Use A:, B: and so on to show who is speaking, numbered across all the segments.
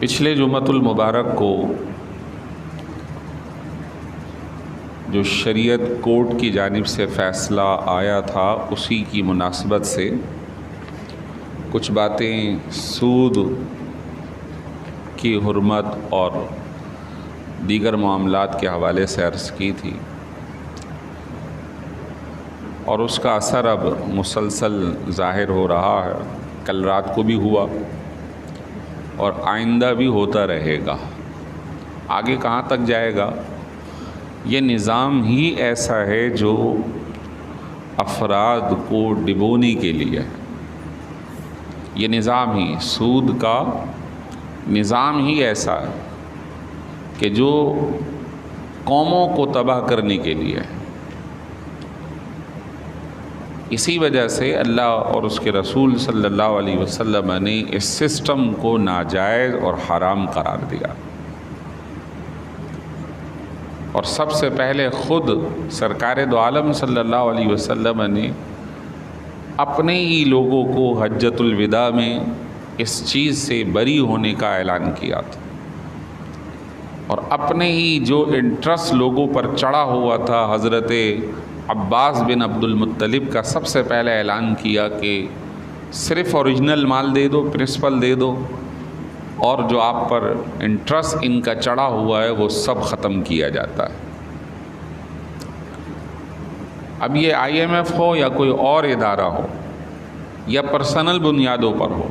A: پچھلے جمعۃ المبارک کو جو شریعت کورٹ کی جانب سے فیصلہ آیا تھا اسی کی مناسبت سے کچھ باتیں سود کی حرمت اور دیگر معاملات کے حوالے سے عرض کی تھی، اور اس کا اثر اب مسلسل ظاہر ہو رہا ہے۔ کل رات کو بھی ہوا اور آئندہ بھی ہوتا رہے گا۔ آگے کہاں تک جائے گا؟ یہ نظام ہی ایسا ہے جو افراد کو ڈبونے کے لیے ہے۔ یہ نظام ہی، سود کا نظام ہی ایسا ہے کہ جو قوموں کو تباہ کرنے کے لیے ہے۔ اسی وجہ سے اللہ اور اس کے رسول صلی اللہ علیہ وسلم نے اس سسٹم کو ناجائز اور حرام قرار دیا، اور سب سے پہلے خود سرکار دو عالم صلی اللہ علیہ وسلم نے اپنے ہی لوگوں کو حجۃ الوداع میں اس چیز سے بری ہونے کا اعلان کیا تھا، اور اپنے ہی جو انٹرسٹ لوگوں پر چڑھا ہوا تھا حضرت عباس بن عبد المطلب کا سب سے پہلے اعلان کیا کہ صرف اوریجنل مال دے دو، پرنسپل دے دو، اور جو آپ پر انٹرسٹ ان کا چڑھا ہوا ہے وہ سب ختم کیا جاتا ہے۔ اب یہ IMF ہو یا کوئی اور ادارہ ہو یا پرسنل بنیادوں پر ہو،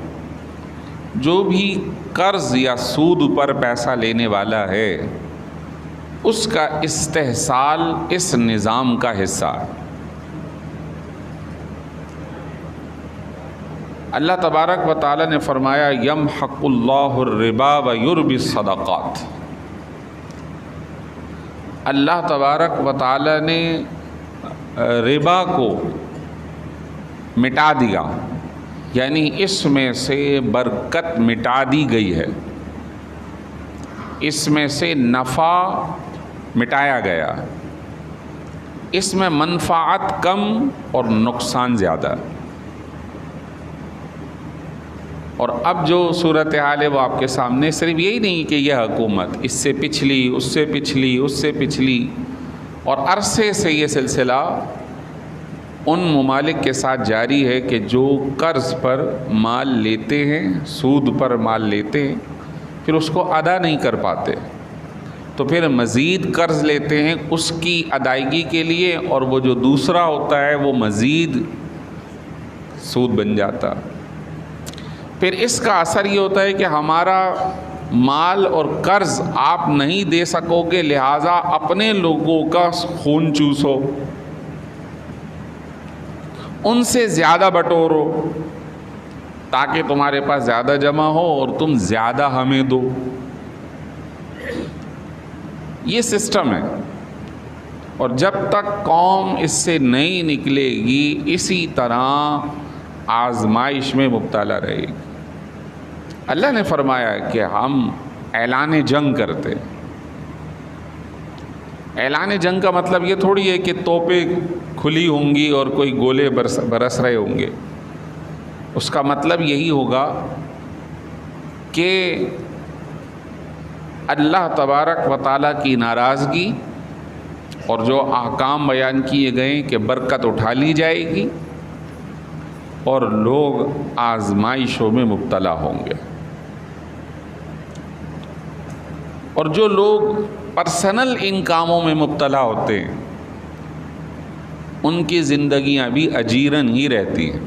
A: جو بھی قرض یا سود پر پیسہ لینے والا ہے اس کا استحصال اس نظام کا حصہ ہے۔ اللہ تبارک و تعالی نے فرمایا یمحق اللہ الربا ویربی الصدقات۔ اللہ تبارک و تعالی نے ربا کو مٹا دیا، یعنی اس میں سے برکت مٹا دی گئی ہے، اس میں سے نفع مٹایا گیا، اس میں منفعت کم اور نقصان زیادہ۔ اور اب جو صورتحال ہے وہ آپ کے سامنے، صرف یہی نہیں کہ یہ حکومت اس سے پچھلی، اس سے پچھلی، اس سے پچھلی، اور عرصے سے یہ سلسلہ ان ممالک کے ساتھ جاری ہے کہ جو قرض پر مال لیتے ہیں، سود پر مال لیتے ہیں، پھر اس کو ادا نہیں کر پاتے تو پھر مزید قرض لیتے ہیں اس کی ادائیگی کے لیے، اور وہ جو دوسرا ہوتا ہے وہ مزید سود بن جاتا۔ پھر اس کا اثر یہ ہوتا ہے کہ ہمارا مال اور قرض آپ نہیں دے سکو گے، لہٰذا اپنے لوگوں کا خون چوسو، ان سے زیادہ بٹورو تاکہ تمہارے پاس زیادہ جمع ہو اور تم زیادہ ہمیں دو۔ یہ سسٹم ہے، اور جب تک قوم اس سے نہیں نکلے گی اسی طرح آزمائش میں مبتلا رہے گی۔ اللہ نے فرمایا کہ ہم اعلان جنگ کرتے۔ اعلان جنگ کا مطلب یہ تھوڑی ہے کہ توپیں کھلی ہوں گی اور کوئی گولے برس رہے ہوں گے۔ اس کا مطلب یہی ہوگا کہ اللہ تبارک و تعالیٰ کی ناراضگی اور جو احکام بیان کیے گئے کہ برکت اٹھا لی جائے گی اور لوگ آزمائشوں میں مبتلا ہوں گے، اور جو لوگ پرسنل ان کاموں میں مبتلا ہوتے ہیں ان کی زندگیاں بھی اجیرن ہی رہتی ہیں۔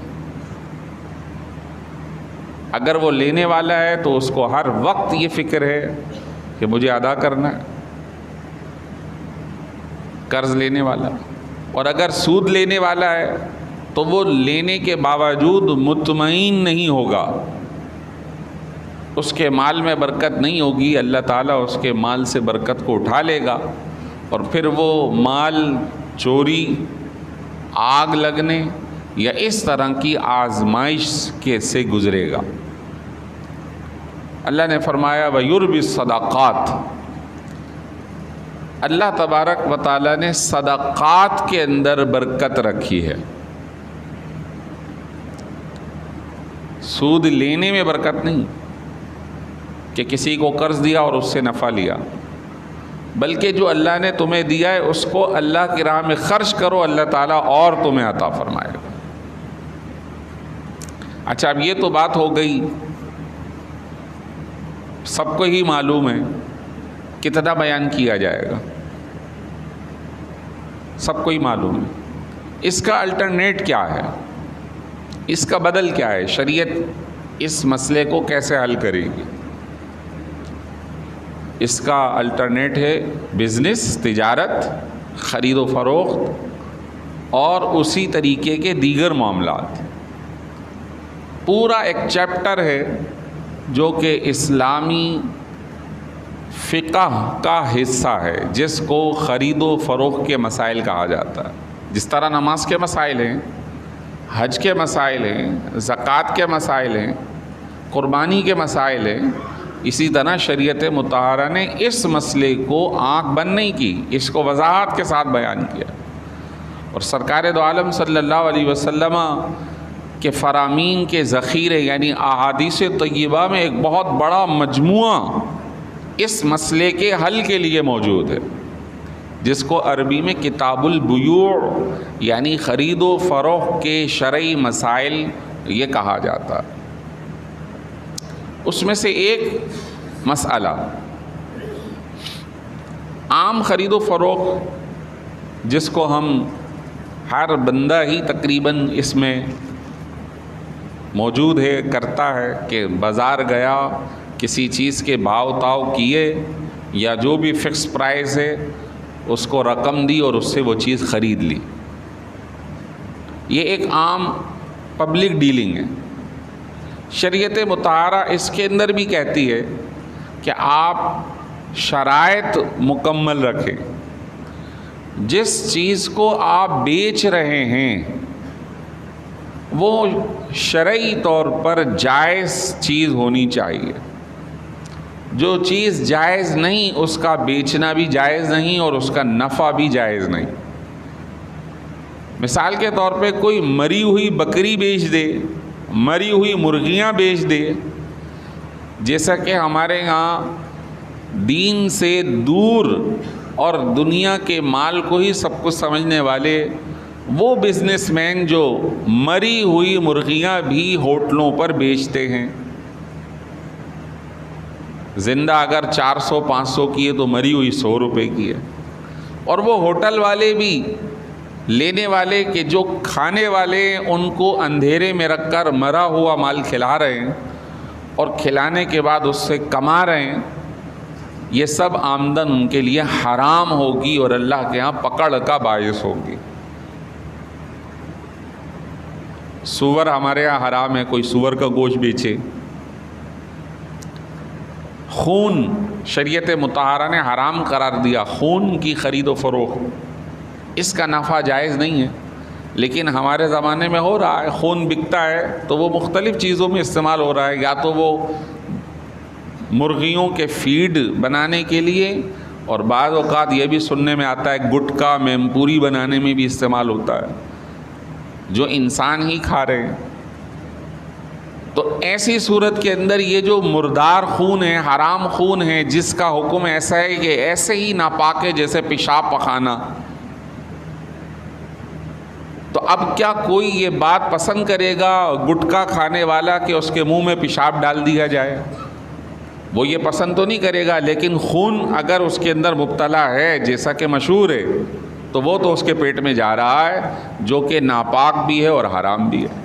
A: اگر وہ لینے والا ہے تو اس کو ہر وقت یہ فکر ہے کہ مجھے ادا کرنا ہے، قرض لینے والا، اور اگر سود لینے والا ہے تو وہ لینے کے باوجود مطمئن نہیں ہوگا، اس کے مال میں برکت نہیں ہوگی، اللہ تعالیٰ اس کے مال سے برکت کو اٹھا لے گا، اور پھر وہ مال چوری، آگ لگنے یا اس طرح کی آزمائش کے سے گزرے گا۔ اللہ نے فرمایا وَيُرْبِ الصَّدَقَاتِ۔ اللہ تبارک و تعالیٰ نے صدقات کے اندر برکت رکھی ہے۔ سود لینے میں برکت نہیں، کہ کسی کو قرض دیا اور اس سے نفع لیا، بلکہ جو اللہ نے تمہیں دیا ہے اس کو اللہ کی راہ میں خرچ کرو، اللہ تعالیٰ اور تمہیں عطا فرمائے گا۔ اچھا، اب یہ تو بات ہو گئی، سب کو ہی معلوم ہے، کتنا بیان کیا جائے گا، سب کو ہی معلوم ہے۔ اس کا الٹرنیٹ کیا ہے، اس کا بدل کیا ہے؟ شریعت اس مسئلے کو کیسے حل کرے گی؟ اس کا الٹرنیٹ ہے بزنس، تجارت، خرید و فروخت اور اسی طریقے کے دیگر معاملات۔ پورا ایک چیپٹر ہے جو کہ اسلامی فقہ کا حصہ ہے، جس کو خرید و فروخت کے مسائل کہا جاتا ہے۔ جس طرح نماز کے مسائل ہیں، حج کے مسائل ہیں، زکوٰۃ کے مسائل ہیں، قربانی کے مسائل ہیں، اسی طرح شریعت مطہرہ نے اس مسئلے کو آنکھ بند نہیں کی، اس کو وضاحت کے ساتھ بیان کیا۔ اور سرکار دو عالم صلی اللہ علیہ وسلم کے فرامین کے ذخیرے یعنی احادیث طیبہ میں ایک بہت بڑا مجموعہ اس مسئلے کے حل کے لیے موجود ہے، جس کو عربی میں کتاب البیوع یعنی خرید و فروخت کے شرعی مسائل یہ کہا جاتا ہے۔ اس میں سے ایک مسئلہ عام خرید و فروخت، جس کو ہم ہر بندہ ہی تقریباً اس میں موجود ہے، کرتا ہے، کہ بازار گیا، کسی چیز کے بھاؤ تاؤ کیے یا جو بھی فکس پرائز ہے اس کو رقم دی اور اس سے وہ چیز خرید لی۔ یہ ایک عام پبلک ڈیلنگ ہے۔ شریعت مطہرہ اس کے اندر بھی کہتی ہے کہ آپ شرائط مکمل رکھیں، جس چیز کو آپ بیچ رہے ہیں وہ شرعی طور پر جائز چیز ہونی چاہیے۔ جو چیز جائز نہیں اس کا بیچنا بھی جائز نہیں اور اس کا نفع بھی جائز نہیں۔ مثال کے طور پہ کوئی مری ہوئی بکری بیچ دے، مری ہوئی مرغیاں بیچ دے، جیسا کہ ہمارے ہاں دین سے دور اور دنیا کے مال کو ہی سب کچھ سمجھنے والے وہ بزنس مین جو مری ہوئی مرغیاں بھی ہوٹلوں پر بیچتے ہیں، زندہ اگر 400-500 کی ہے تو مری ہوئی 100 روپے کی ہے، اور وہ ہوٹل والے بھی لینے والے کہ جو کھانے والے ہیں ان کو اندھیرے میں رکھ کر مرا ہوا مال کھلا رہے ہیں اور کھلانے کے بعد اس سے کما رہے ہیں، یہ سب آمدن ان کے لیے حرام ہوگی اور اللہ کے ہاں پکڑ کا باعث ہوگی۔ سور ہمارے ہاں حرام ہے، کوئی سور کا گوشت بیچے۔ خون شریعت مطہرہ نے حرام قرار دیا، خون کی خرید و فروخت، اس کا نفع جائز نہیں ہے، لیکن ہمارے زمانے میں ہو رہا ہے۔ خون بکتا ہے تو وہ مختلف چیزوں میں استعمال ہو رہا ہے، یا تو وہ مرغیوں کے فیڈ بنانے کے لیے، اور بعض اوقات یہ بھی سننے میں آتا ہے گٹکا میمپوری بنانے میں بھی استعمال ہوتا ہے، جو انسان ہی کھا رہے ہیں۔ تو ایسی صورت کے اندر یہ جو مردار خون ہے، حرام خون ہے، جس کا حکم ایسا ہے کہ ایسے ہی ناپاک ہے جیسے پیشاب پخانا، تو اب کیا کوئی یہ بات پسند کرے گا گٹکا کھانے والا کہ اس کے منہ میں پیشاب ڈال دیا جائے؟ وہ یہ پسند تو نہیں کرے گا، لیکن خون اگر اس کے اندر مبتلا ہے جیسا کہ مشہور ہے تو وہ تو اس کے پیٹ میں جا رہا ہے، جو کہ ناپاک بھی ہے اور حرام بھی ہے۔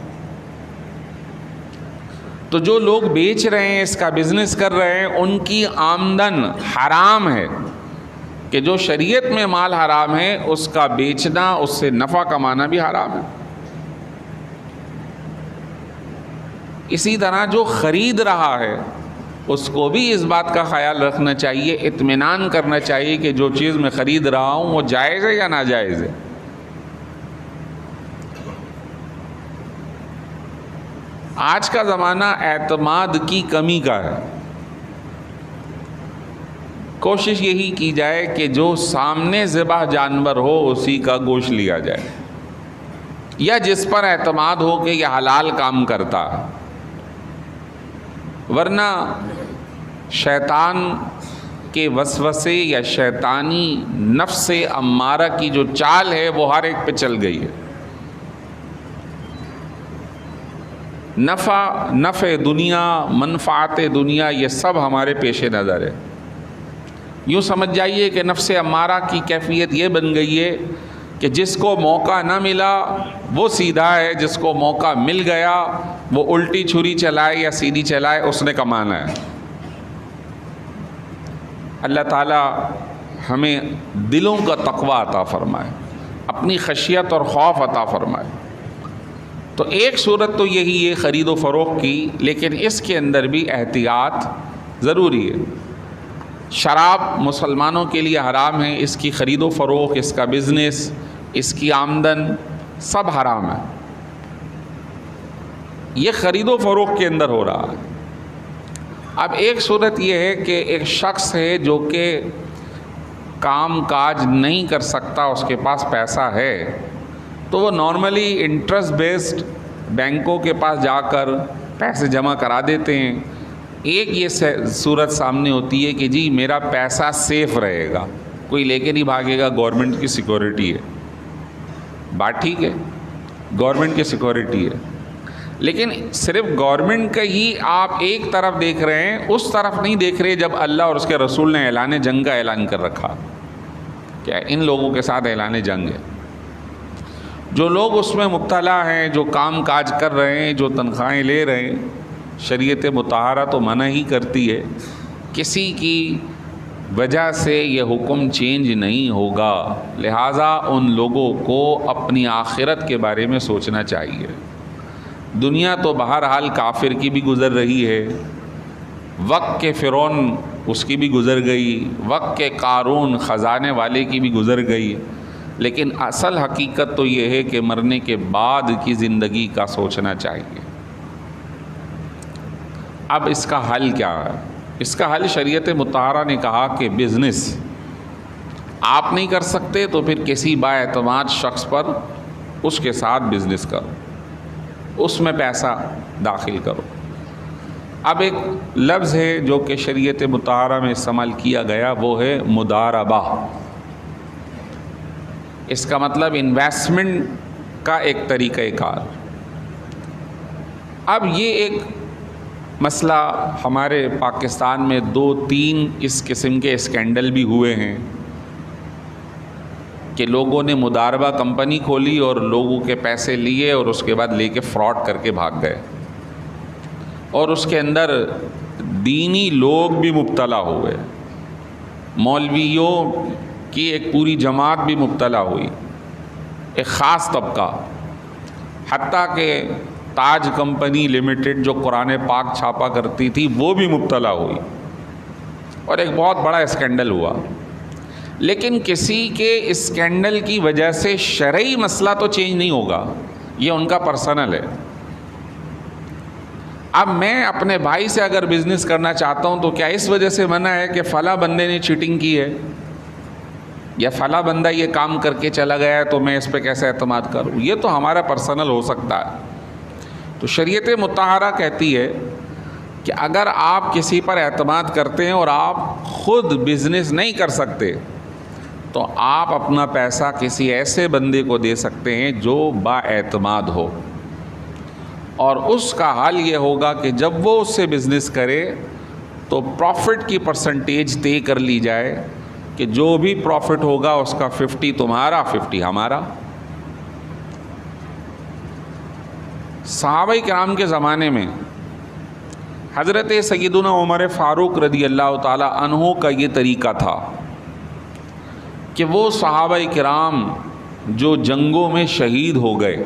A: تو جو لوگ بیچ رہے ہیں، اس کا بزنس کر رہے ہیں، ان کی آمدن حرام ہے، کہ جو شریعت میں مال حرام ہے اس کا بیچنا، اس سے نفع کمانا بھی حرام ہے۔ اسی طرح جو خرید رہا ہے اس کو بھی اس بات کا خیال رکھنا چاہیے، اطمینان کرنا چاہیے کہ جو چیز میں خرید رہا ہوں وہ جائز ہے یا ناجائز ہے۔ آج کا زمانہ اعتماد کی کمی کا ہے۔ کوشش یہی کی جائے کہ جو سامنے ذبح جانور ہو اسی کا گوشت لیا جائے، یا جس پر اعتماد ہو کہ یہ حلال کام کرتا ہے۔ ورنہ شیطان کے وسوسے یا شیطانی نفس امارہ کی جو چال ہے وہ ہر ایک پہ چل گئی ہے. نفع دنیا، منفعت دنیا، یہ سب ہمارے پیش نظر ہے. یوں سمجھ جائیے کہ نفس امارہ کی کیفیت یہ بن گئی ہے کہ جس کو موقع نہ ملا وہ سیدھا ہے، جس کو موقع مل گیا وہ الٹی چھری چلائے یا سیدھی چلائے، اس نے کمانا ہے. اللہ تعالیٰ ہمیں دلوں کا تقوی عطا فرمائے، اپنی خشیت اور خوف عطا فرمائے. تو ایک صورت تو یہی ہے خرید و فروخت کی، لیکن اس کے اندر بھی احتیاط ضروری ہے. شراب مسلمانوں کے لیے حرام ہے، اس کی خرید و فروخت، اس کا بزنس، اس کی آمدن سب حرام ہے. یہ خرید و فروخت کے اندر ہو رہا ہے. اب ایک صورت یہ ہے کہ ایک شخص ہے جو کہ کام کاج نہیں کر سکتا، اس کے پاس پیسہ ہے، تو وہ نارملی انٹرسٹ بیسڈ بینکوں کے پاس جا کر پیسے جمع کرا دیتے ہیں. ایک یہ صورت سامنے ہوتی ہے کہ جی میرا پیسہ سیف رہے گا، کوئی لے کے نہیں بھاگے گا، گورنمنٹ کی سیکورٹی ہے. بات ٹھیک ہے، گورنمنٹ کی سیکورٹی ہے، لیکن صرف گورنمنٹ کا ہی آپ ایک طرف دیکھ رہے ہیں، اس طرف نہیں دیکھ رہے جب اللہ اور اس کے رسول نے اعلان جنگ کا اعلان کر رکھا. کیا ان لوگوں کے ساتھ اعلان جنگ ہے؟ جو لوگ اس میں مبتلا ہیں، جو کام کاج کر رہے ہیں، جو تنخواہیں لے رہے ہیں، شریعت مطہرہ تو منع ہی کرتی ہے. کسی کی وجہ سے یہ حکم چینج نہیں ہوگا، لہٰذا ان لوگوں کو اپنی آخرت کے بارے میں سوچنا چاہیے. دنیا تو بہرحال کافر کی بھی گزر رہی ہے، وقت کے فرعون اس کی بھی گزر گئی، وقت کے قارون خزانے والے کی بھی گزر گئی، لیکن اصل حقیقت تو یہ ہے کہ مرنے کے بعد کی زندگی کا سوچنا چاہیے. اب اس کا حل کیا ہے؟ اس کا حل شریعت مطہرہ نے کہا کہ بزنس آپ نہیں کر سکتے تو پھر کسی با اعتماد شخص پر اس کے ساتھ بزنس کرو، اس میں پیسہ داخل کرو. اب ایک لفظ ہے جو کہ شریعت مطہرہ میں استعمال کیا گیا، وہ ہے مداربہ. اس کا مطلب انویسٹمنٹ کا ایک طریقہ کار. اب یہ ایک مسئلہ ہمارے پاکستان میں 2-3 اس قسم کے اسکینڈل بھی ہوئے ہیں کہ لوگوں نے مداربہ کمپنی کھولی اور لوگوں کے پیسے لیے اور اس کے بعد لے کے فراڈ کر کے بھاگ گئے، اور اس کے اندر دینی لوگ بھی مبتلا ہوئے، مولویوں کی ایک پوری جماعت بھی مبتلا ہوئی، ایک خاص طبقہ، حتیٰ کہ تاج کمپنی لمیٹڈ جو قرآن پاک چھاپا کرتی تھی وہ بھی مبتلا ہوئی، اور ایک بہت بڑا اسکینڈل ہوا. لیکن کسی کے اسکینڈل کی وجہ سے شرعی مسئلہ تو چینج نہیں ہوگا، یہ ان کا پرسنل ہے. اب میں اپنے بھائی سے اگر بزنس کرنا چاہتا ہوں تو کیا اس وجہ سے منع ہے کہ فلاں بندے نے چیٹنگ کی ہے یا فلاں بندہ یہ کام کر کے چلا گیا ہے تو میں اس پہ کیسے اعتماد کروں؟ یہ تو ہمارا پرسنل ہو سکتا ہے. تو شریعت مطہرہ کہتی ہے کہ اگر آپ کسی پر اعتماد کرتے ہیں اور آپ خود بزنس نہیں کر سکتے تو آپ اپنا پیسہ کسی ایسے بندے کو دے سکتے ہیں جو با اعتماد ہو، اور اس کا حال یہ ہوگا کہ جب وہ اس سے بزنس کرے تو پروفٹ کی پرسنٹیج طے کر لی جائے کہ جو بھی پروفٹ ہوگا اس کا 50 تمہارا 50 ہمارا. صحابہ کرام کے زمانے میں حضرت سیدنا عمر فاروق رضی اللہ تعالی عنہ کا یہ طریقہ تھا کہ وہ صحابہ کرام جو جنگوں میں شہید ہو گئے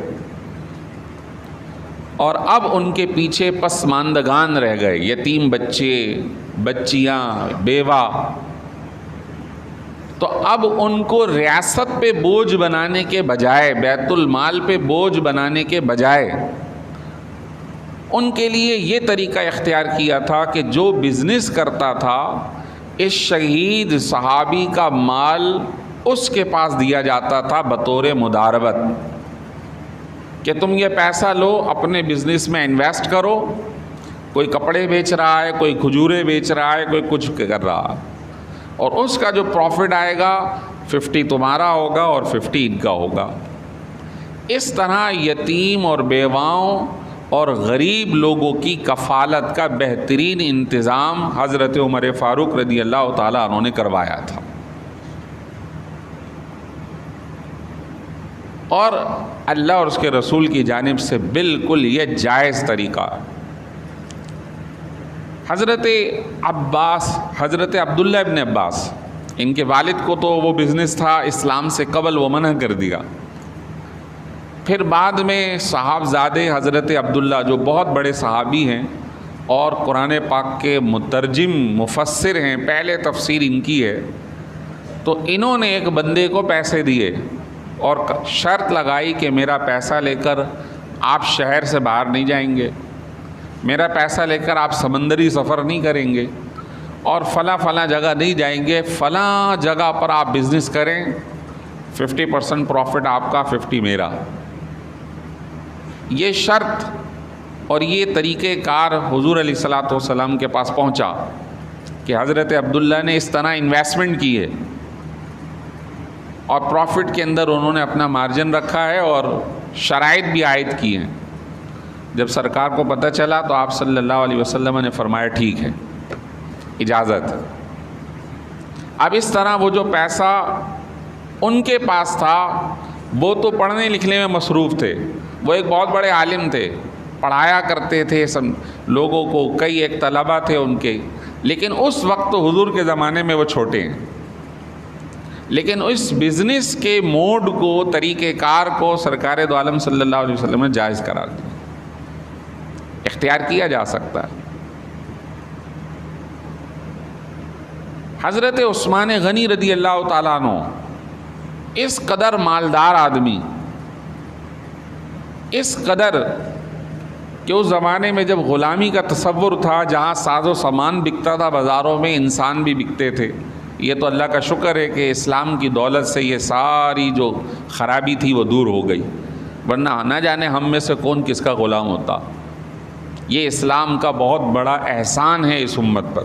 A: اور اب ان کے پیچھے پسماندگان رہ گئے، یتیم بچے، بچیاں، بیوہ، تو اب ان کو ریاست پہ بوجھ بنانے کے بجائے، بیت المال پہ بوجھ بنانے کے بجائے ان کے لیے یہ طریقہ اختیار کیا تھا کہ جو بزنس کرتا تھا اس شہید صحابی کا مال اس کے پاس دیا جاتا تھا بطور مداربت کہ تم یہ پیسہ لو، اپنے بزنس میں انویسٹ کرو، کوئی کپڑے بیچ رہا ہے، کوئی کھجورے بیچ رہا ہے، کوئی کچھ کر رہا، اور اس کا جو پروفٹ آئے گا 50 تمہارا ہوگا اور 50 ان کا ہوگا۔ اس طرح یتیم اور بیواؤں اور غریب لوگوں کی کفالت کا بہترین انتظام حضرت عمر فاروق رضی اللہ تعالیٰ عنہ نے کروایا تھا، اور اللہ اور اس کے رسول کی جانب سے بالکل یہ جائز طریقہ۔ حضرت عبداللہ ابن عباس، ان کے والد کو تو وہ بزنس تھا اسلام سے قبل، وہ منع کر دیا، پھر بعد میں صحابزادے حضرت عبداللہ جو بہت بڑے صحابی ہیں اور قرآن پاک کے مترجم مفسر ہیں، پہلے تفسیر ان کی ہے، تو انہوں نے ایک بندے کو پیسے دیے اور شرط لگائی کہ میرا پیسہ لے کر آپ شہر سے باہر نہیں جائیں گے، میرا پیسہ لے کر آپ سمندری سفر نہیں کریں گے، اور فلاں جگہ نہیں جائیں گے، فلاں جگہ پر آپ بزنس کریں، 50% پروفٹ آپ کا، 50 میرا۔ یہ شرط اور یہ طریقہ کار حضور علیہ الصلوۃ والسلام کے پاس پہنچا کہ حضرت عبداللہ نے اس طرح انویسٹمنٹ کی ہے اور پروفٹ کے اندر انہوں نے اپنا مارجن رکھا ہے اور شرائط بھی عائد کی ہیں۔ جب سرکار کو پتہ چلا تو آپ صلی اللہ علیہ وسلم نے فرمایا ٹھیک ہے، اجازت۔ اب اس طرح وہ جو پیسہ ان کے پاس تھا، وہ تو پڑھنے لکھنے میں مصروف تھے، وہ ایک بہت بڑے عالم تھے، پڑھایا کرتے تھے سب لوگوں کو، کئی ایک طلبہ تھے ان کے، لیکن اس وقت تو حضور کے زمانے میں وہ چھوٹے ہیں، لیکن اس بزنس کے موڈ کو، طریقہ کار کو سرکار دو عالم صلی اللہ علیہ وسلم نے جائز قرار دیا، اختیار کیا جا سکتا ہے۔ حضرت عثمان غنی رضی اللہ تعالیٰ عنہ، اس قدر مالدار آدمی، اس قدر کہ اس زمانے میں جب غلامی کا تصور تھا، جہاں ساز و سامان بکتا تھا بازاروں میں، انسان بھی بکتے تھے۔ یہ تو اللہ کا شکر ہے کہ اسلام کی دولت سے یہ ساری جو خرابی تھی وہ دور ہو گئی، ورنہ نہ جانے ہم میں سے کون کس کا غلام ہوتا۔ یہ اسلام کا بہت بڑا احسان ہے اس امت پر،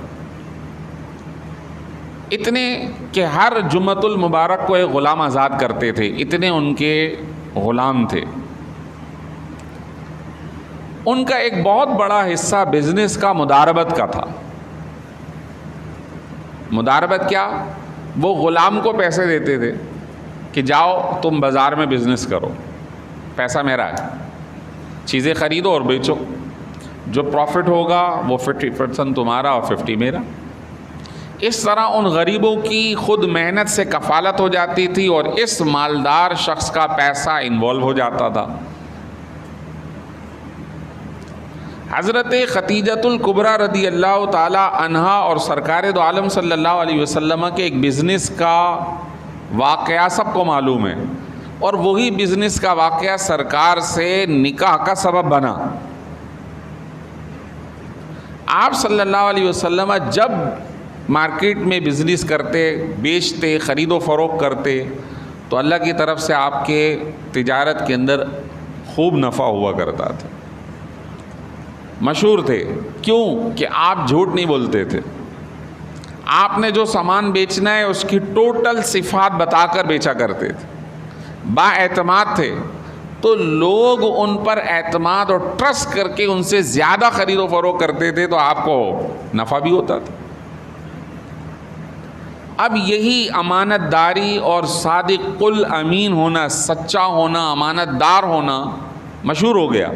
A: اتنے کہ ہر جمعۃ المبارک کو ایک غلام آزاد کرتے تھے، اتنے ان کے غلام تھے۔ ان کا ایک بہت بڑا حصہ بزنس کا مداربت کا تھا۔ مداربت کیا؟ وہ غلام کو پیسے دیتے تھے کہ جاؤ تم بازار میں بزنس کرو، پیسہ میرا ہے، چیزیں خریدو اور بیچو، جو پروفٹ ہوگا وہ 50% تمہارا اور 50 میرا۔ اس طرح ان غریبوں کی خود محنت سے کفالت ہو جاتی تھی اور اس مالدار شخص کا پیسہ انوالو ہو جاتا تھا۔ حضرت خدیجۃ الکبریٰ رضی اللہ تعالی عنہا اور سرکار دو عالم صلی اللہ علیہ وسلم کے ایک بزنس کا واقعہ سب کو معلوم ہے، اور وہی بزنس کا واقعہ سرکار سے نکاح کا سبب بنا۔ آپ صلی اللہ علیہ وسلم جب مارکیٹ میں بزنس کرتے، بیچتے، خرید و فروخت کرتے، تو اللہ کی طرف سے آپ کے تجارت کے اندر خوب نفع ہوا کرتا تھا، مشہور تھے۔ کیوں؟ کہ آپ جھوٹ نہیں بولتے تھے، آپ نے جو سامان بیچنا ہے اس کی ٹوٹل صفات بتا کر بیچا کرتے تھے، با اعتماد تھے، تو لوگ ان پر اعتماد اور ٹرسٹ کر کے ان سے زیادہ خرید و فروخت کرتے تھے، تو آپ کو نفع بھی ہوتا تھا۔ اب یہی امانت داری اور صادق الامین ہونا، سچا ہونا، امانت دار ہونا مشہور ہو گیا۔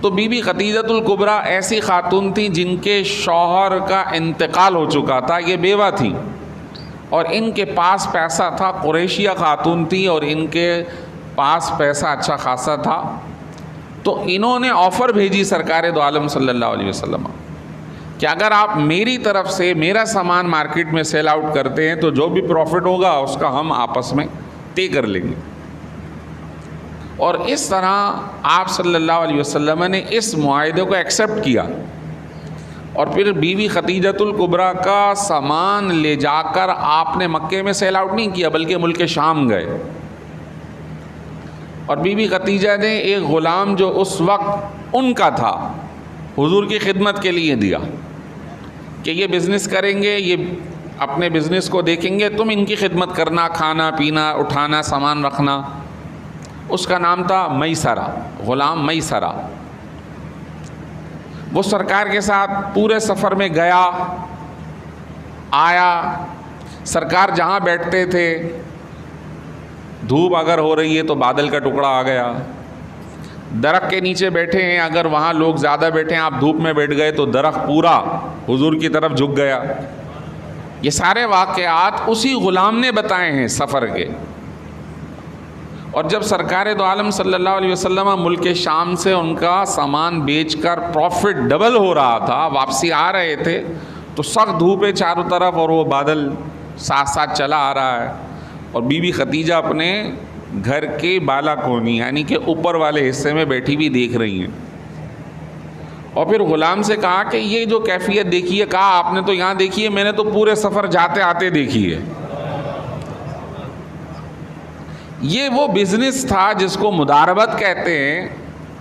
A: تو بی بی خدیجۃ الکبریٰ ایسی خاتون تھیں جن کے شوہر کا انتقال ہو چکا تھا، یہ بیوہ تھیں اور ان کے پاس پیسہ تھا، قریشیہ خاتون تھی اور ان کے پاس پیسہ اچھا خاصا تھا، تو انہوں نے آفر بھیجی سرکار دو عالم صلی اللہ علیہ وسلم کہ اگر آپ میری طرف سے میرا سامان مارکیٹ میں سیل آؤٹ کرتے ہیں تو جو بھی پروفٹ ہوگا اس کا ہم آپس میں طے کر لیں گے۔ اور اس طرح آپ صلی اللہ علیہ وسلم نے اس معاہدے کو ایکسیپٹ کیا، اور پھر بیوی خدیجۃ الکبریٰ کا سامان لے جا کر آپ نے مکے میں سیل آؤٹ نہیں کیا بلکہ ملک شام گئے، اور بیوی خدیجہ نے ایک غلام جو اس وقت ان کا تھا، حضور کی خدمت کے لیے دیا کہ یہ بزنس کریں گے، یہ اپنے بزنس کو دیکھیں گے، تم ان کی خدمت کرنا، کھانا پینا، اٹھانا، سامان رکھنا۔ اس کا نام تھا میسرہ، غلام میسرہ۔ وہ سرکار کے ساتھ پورے سفر میں گیا آیا، سرکار جہاں بیٹھتے تھے دھوپ اگر ہو رہی ہے تو بادل کا ٹکڑا آ گیا، درخت کے نیچے بیٹھے ہیں، اگر وہاں لوگ زیادہ بیٹھے ہیں، آپ دھوپ میں بیٹھ گئے تو درخت پورا حضور کی طرف جھک گیا۔ یہ سارے واقعات اسی غلام نے بتائے ہیں سفر کے۔ اور جب سرکار دو عالم صلی اللہ علیہ وسلم ملک شام سے ان کا سامان بیچ کر پروفٹ ڈبل ہو رہا تھا، واپسی آ رہے تھے، تو سخت دھوپ ہے چاروں طرف اور وہ بادل ساتھ ساتھ چلا آ رہا ہے، اور بی بی خدیجہ اپنے گھر کے بالا کونی یعنی کہ اوپر والے حصے میں بیٹھی بھی دیکھ رہی ہیں۔ اور پھر غلام سے کہا کہ یہ جو کیفیت دیکھی ہے، کہا آپ نے تو یہاں دیکھی ہے، میں نے تو پورے سفر جاتے آتے دیکھی ہے۔ یہ وہ بزنس تھا جس کو مداربت کہتے ہیں،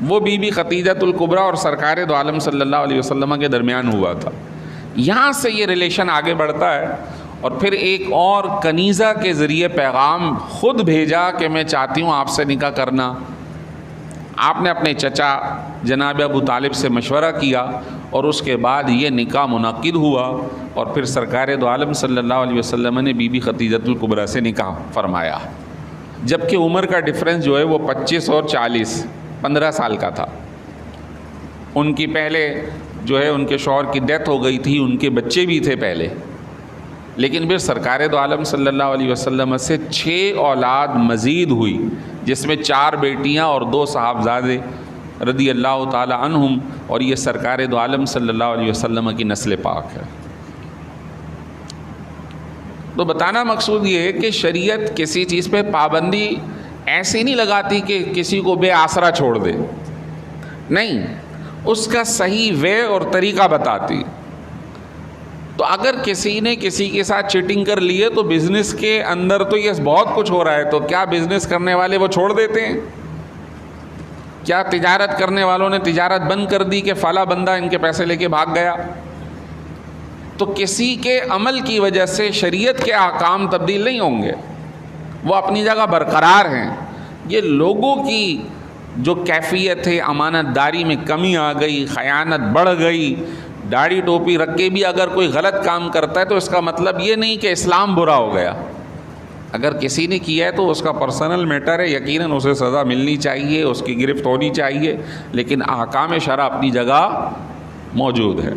A: وہ بی بی خدیجۃ الکبریٰ اور سرکار دو عالم صلی اللہ علیہ وسلم کے درمیان ہوا تھا۔ یہاں سے یہ ریلیشن آگے بڑھتا ہے، اور پھر ایک اور کنیزہ کے ذریعے پیغام خود بھیجا کہ میں چاہتی ہوں آپ سے نکاح کرنا۔ آپ نے اپنے چچا جناب ابو طالب سے مشورہ کیا، اور اس کے بعد یہ نکاح منعقد ہوا، اور پھر سرکار دو عالم صلی اللہ علیہ وسلم نے بی بی خدیجۃ الکبریٰ سے نکاح فرمایا، جبکہ عمر کا ڈفرنس جو ہے وہ 25 اور 40 15 سال کا تھا۔ ان کی پہلے جو ہے ان کے شوہر کی ڈیتھ ہو گئی تھی، ان کے بچے بھی تھے پہلے، لیکن پھر سرکار دو عالم صلی اللہ علیہ وسلم سے 6 اولاد مزید ہوئی، جس میں 4 بیٹیاں اور 2 صاحبزادے رضی اللہ تعالی عنہم، اور یہ سرکار دو عالم صلی اللہ علیہ وسلم کی نسل پاک ہے۔ تو بتانا مقصود یہ ہے کہ شریعت کسی چیز پہ پابندی ایسی نہیں لگاتی کہ کسی کو بے آسرا چھوڑ دے، نہیں، اس کا صحیح وے اور طریقہ بتاتی۔ تو اگر کسی نے کسی کے ساتھ چیٹنگ کر لی ہے تو بزنس کے اندر تو یہ بہت کچھ ہو رہا ہے، تو کیا بزنس کرنے والے وہ چھوڑ دیتے ہیں؟ کیا تجارت کرنے والوں نے تجارت بند کر دی کہ فلاں بندہ ان کے پیسے لے کے بھاگ گیا؟ تو کسی کے عمل کی وجہ سے شریعت کے احکام تبدیل نہیں ہوں گے، وہ اپنی جگہ برقرار ہیں۔ یہ لوگوں کی جو کیفیت ہے، امانت داری میں کمی آ گئی، خیانت بڑھ گئی، داڑھی ٹوپی رکھ کے بھی اگر کوئی غلط کام کرتا ہے تو اس کا مطلب یہ نہیں کہ اسلام برا ہو گیا۔ اگر کسی نے کیا ہے تو اس کا پرسنل میٹر ہے، یقیناً اسے سزا ملنی چاہیے، اس کی گرفت ہونی چاہیے، لیکن احکام شرع اپنی جگہ موجود ہے۔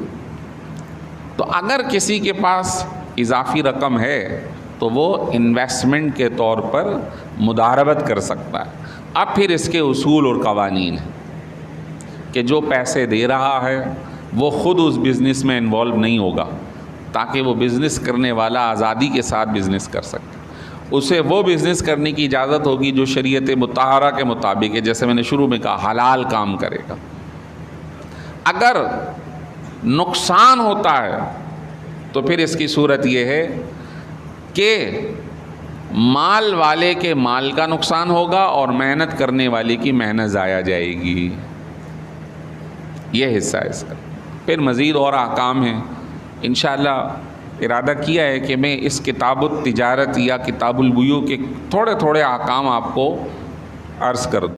A: تو اگر کسی کے پاس اضافی رقم ہے تو وہ انویسٹمنٹ کے طور پر مداربت کر سکتا ہے۔ اب پھر اس کے اصول اور قوانین ہیں کہ جو پیسے دے رہا ہے وہ خود اس بزنس میں انوالو نہیں ہوگا، تاکہ وہ بزنس کرنے والا آزادی کے ساتھ بزنس کر سکے۔ اسے وہ بزنس کرنے کی اجازت ہوگی جو شریعت مطہرہ کے مطابق ہے، جیسے میں نے شروع میں کہا، حلال کام کرے گا۔ اگر نقصان ہوتا ہے تو پھر اس کی صورت یہ ہے کہ مال والے کے مال کا نقصان ہوگا اور محنت کرنے والے کی محنت ضائع جائے گی۔ یہ حصہ ہے اس کا۔ پھر مزید اور احکام ہیں، انشاءاللہ ارادہ کیا ہے کہ میں اس کتاب التجارت یا کتاب البیوع کے تھوڑے تھوڑے احکام آپ کو عرض کر دوں۔